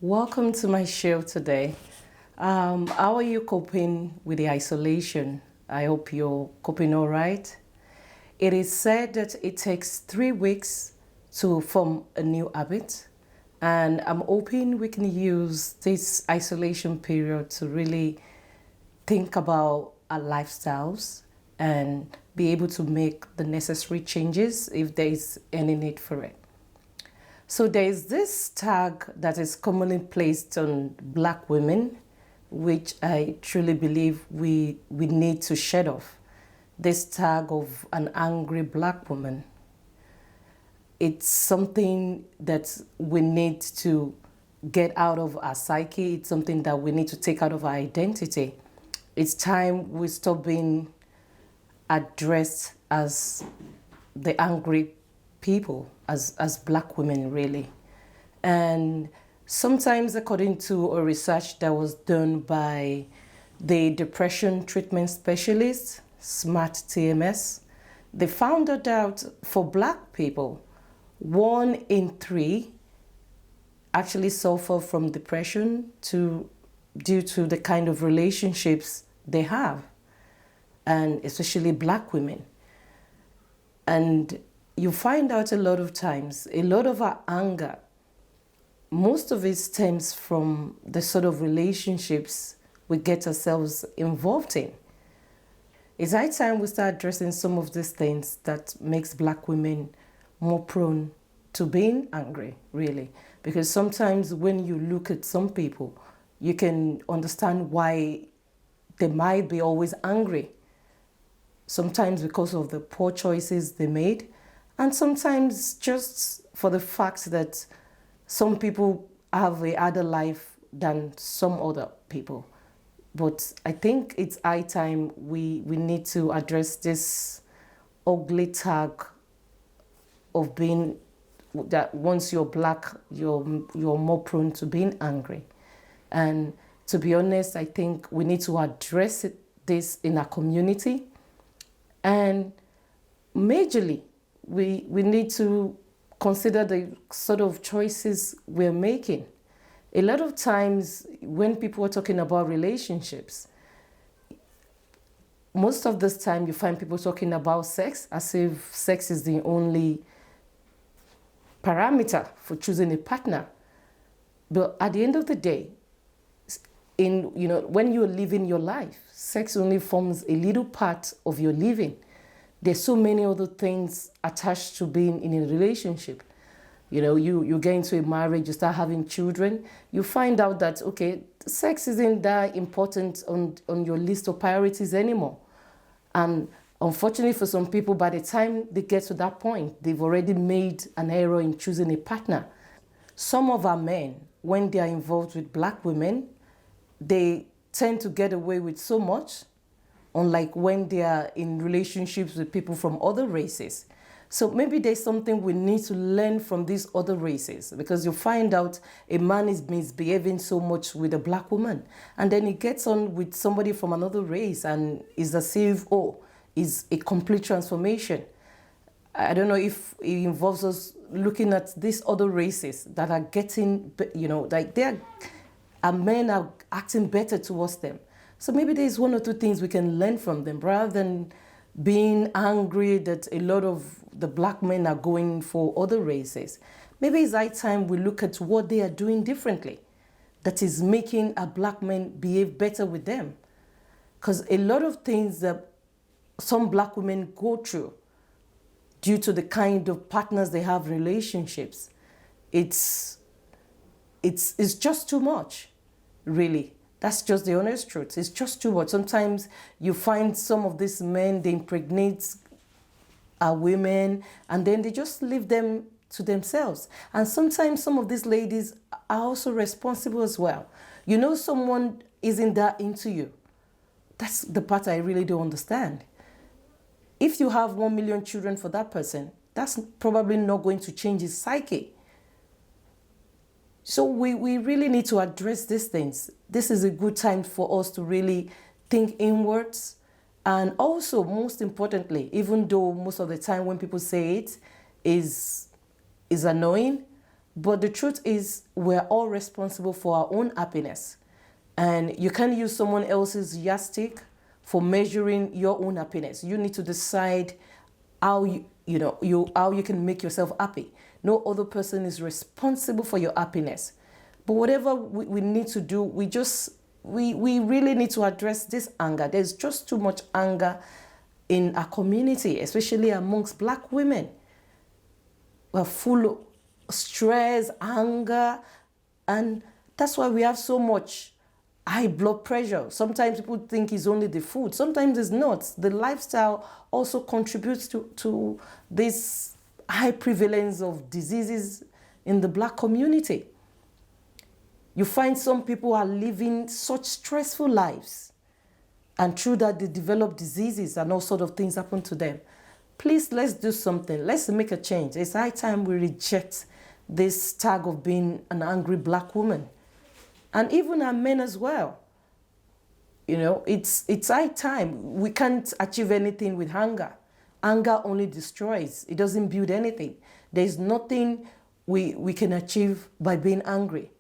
Welcome to my show today. How are you coping with the isolation? I hope you're coping all right. It is said that it takes 3 weeks to form a new habit, and I'm hoping we can use this isolation period to really think about our lifestyles and be able to make the necessary changes if there is any need for it. So there is this tag that is commonly placed on black women, which I truly believe we need to shed off. This tag of an angry black woman. It's something that we need to get out of our psyche. It's something that we need to take out of our identity. It's time we stop being addressed as the angry people, as black women, really. And sometimes, according to a research that was done by the depression treatment specialist, Smart TMS, they found out for black people, 1 in 3 actually suffer from depression due to the kind of relationships they have, and especially black women. And you find out a lot of times, a lot of our anger, most of it stems from the sort of relationships we get ourselves involved in. It's high time we start addressing some of these things that makes black women more prone to being angry, really. Because sometimes when you look at some people, you can understand why they might be always angry. Sometimes because of the poor choices they made, and sometimes just for the fact that some people have a harder life than some other people. But I think it's high time we need to address this ugly tag of being that once you're black, you're more prone to being angry. And to be honest, I think we need to address this in our community. And majorly, we need to consider the sort of choices we're making. A lot of times when people are talking about relationships, most of this time you find people talking about sex as if sex is the only parameter for choosing a partner. But at the end of the day, when you're living your life, sex only forms a little part of your living. There's so many other things attached to being in a relationship. You get into a marriage, you start having children, you find out that, okay, sex isn't that important on your list of priorities anymore. And unfortunately for some people, by the time they get to that point, they've already made an error in choosing a partner. Some of our men, when they are involved with black women, they tend to get away with so much, unlike when they are in relationships with people from other races. So maybe there's something we need to learn from these other races, because you find out a man is misbehaving so much with a black woman, and then he gets on with somebody from another race and is as if, is a complete transformation. I don't know if it involves us looking at these other races that are getting, like men are acting better towards them. So maybe there's 1 or 2 things we can learn from them, rather than being angry that a lot of the black men are going for other races. Maybe it's high time we look at what they are doing differently that is making a black men behave better with them. Because a lot of things that some black women go through due to the kind of partners they have in relationships, it's just too much, really. That's just the honest truth. It's just too much. Sometimes you find some of these men, they impregnate women, and then they just leave them to themselves. And sometimes some of these ladies are also responsible as well. Someone isn't that into you. That's the part I really don't understand. If you have 1 million children for that person, that's probably not going to change his psyche. So we really need to address these things. This is a good time for us to really think inwards. And also, most importantly, even though most of the time when people say it is annoying, But the truth is, we're all responsible for our own happiness. And you can't use someone else's yardstick for measuring your own happiness. You need to decide how how you can make yourself happy. No other person is responsible for your happiness. But whatever we need to do, we really need to address this anger. There's just too much anger in our community, especially amongst Black women. We're full of stress, anger, and that's why we have so much high blood pressure. Sometimes people think it's only the food. Sometimes it's not. The lifestyle also contributes to this high prevalence of diseases in the Black community. You find some people are living such stressful lives, and through that they develop diseases and all sorts of things happen to them. Please, let's do something. Let's make a change. It's high time we reject this tag of being an angry Black woman. And even our men as well. It's high time. We can't achieve anything with anger. Anger only destroys. It doesn't build anything. There's nothing we can achieve by being angry.